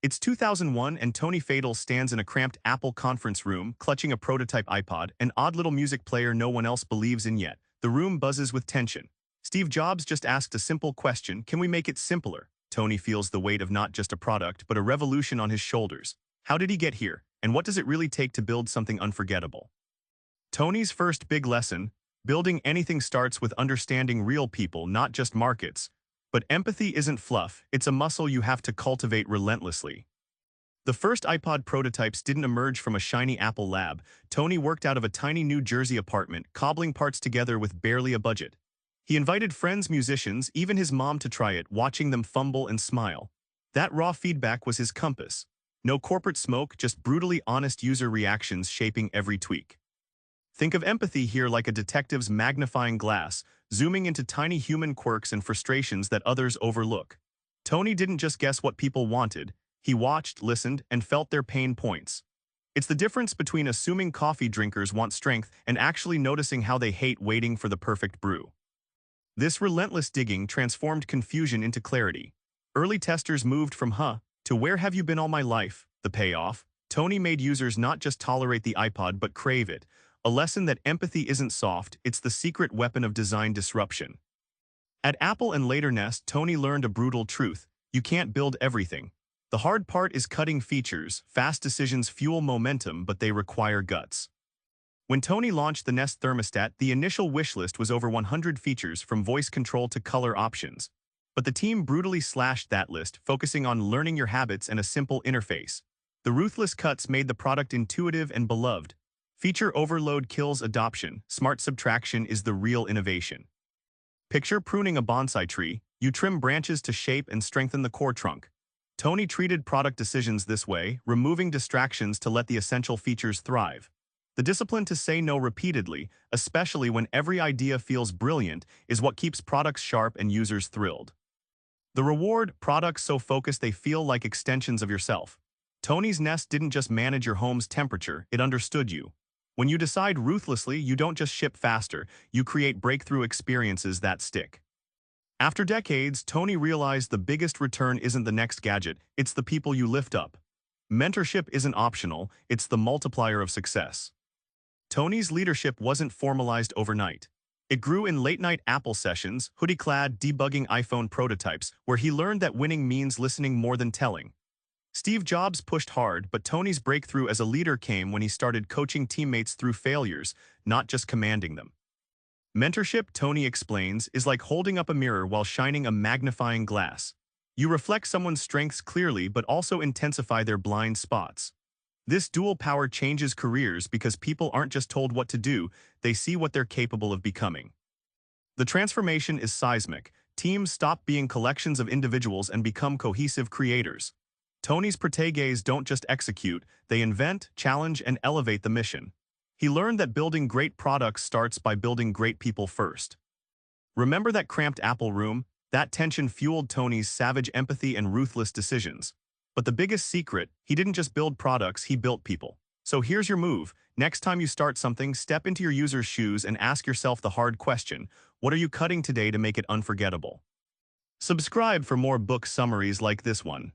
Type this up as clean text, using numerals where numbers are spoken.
It's 2001 and Tony Fadell stands in a cramped Apple conference room, clutching a prototype iPod, an odd little music player no one else believes in yet. The room buzzes with tension. Steve Jobs just asked a simple question: can we make it simpler? Tony feels the weight of not just a product, but a revolution on his shoulders. How did he get here? And what does it really take to build something unforgettable? Tony's first big lesson: building anything starts with understanding real people, not just markets. But empathy isn't fluff, it's a muscle you have to cultivate relentlessly. The first iPod prototypes didn't emerge from a shiny Apple lab. Tony worked out of a tiny New Jersey apartment, cobbling parts together with barely a budget. He invited friends, musicians, even his mom to try it, watching them fumble and smile. That raw feedback was his compass. No corporate smoke, just brutally honest user reactions shaping every tweak. Think of empathy here like a detective's magnifying glass, zooming into tiny human quirks and frustrations that others overlook. Tony didn't just guess what people wanted, he watched, listened, and felt their pain points. It's the difference between assuming coffee drinkers want strength and actually noticing how they hate waiting for the perfect brew. This relentless digging transformed confusion into clarity. Early testers moved from "huh" to "where have you been all my life?" The payoff: Tony made users not just tolerate the iPod but crave it. A lesson that empathy isn't soft, it's the secret weapon of design disruption. At Apple and later Nest, Tony learned a brutal truth: you can't build everything. The hard part is cutting features. Fast decisions fuel momentum, but they require guts. When Tony launched the Nest Thermostat, the initial wish list was over 100 features, from voice control to color options. But the team brutally slashed that list, focusing on learning your habits and a simple interface. The ruthless cuts made the product intuitive and beloved. Feature overload kills adoption. Smart subtraction is the real innovation. Picture pruning a bonsai tree. You trim branches to shape and strengthen the core trunk. Tony treated product decisions this way, removing distractions to let the essential features thrive. The discipline to say no repeatedly, especially when every idea feels brilliant, is what keeps products sharp and users thrilled. The reward: products so focused they feel like extensions of yourself. Tony's Nest didn't just manage your home's temperature, it understood you. When you decide ruthlessly, you don't just ship faster, you create breakthrough experiences that stick. After decades, Tony realized the biggest return isn't the next gadget, it's the people you lift up. Mentorship isn't optional, it's the multiplier of success. Tony's leadership wasn't formalized overnight. It grew in late-night Apple sessions, hoodie-clad, debugging iPhone prototypes, where he learned that winning means listening more than telling. Steve Jobs pushed hard, but Tony's breakthrough as a leader came when he started coaching teammates through failures, not just commanding them. Mentorship, Tony explains, is like holding up a mirror while shining a magnifying glass. You reflect someone's strengths clearly but also intensify their blind spots. This dual power changes careers because people aren't just told what to do, they see what they're capable of becoming. The transformation is seismic. Teams stop being collections of individuals and become cohesive creators. Tony's proteges don't just execute, they invent, challenge, and elevate the mission. He learned that building great products starts by building great people first. Remember that cramped Apple room? That tension fueled Tony's savage empathy and ruthless decisions. But the biggest secret: he didn't just build products, he built people. So here's your move. Next time you start something, step into your user's shoes and ask yourself the hard question: what are you cutting today to make it unforgettable? Subscribe for more book summaries like this one.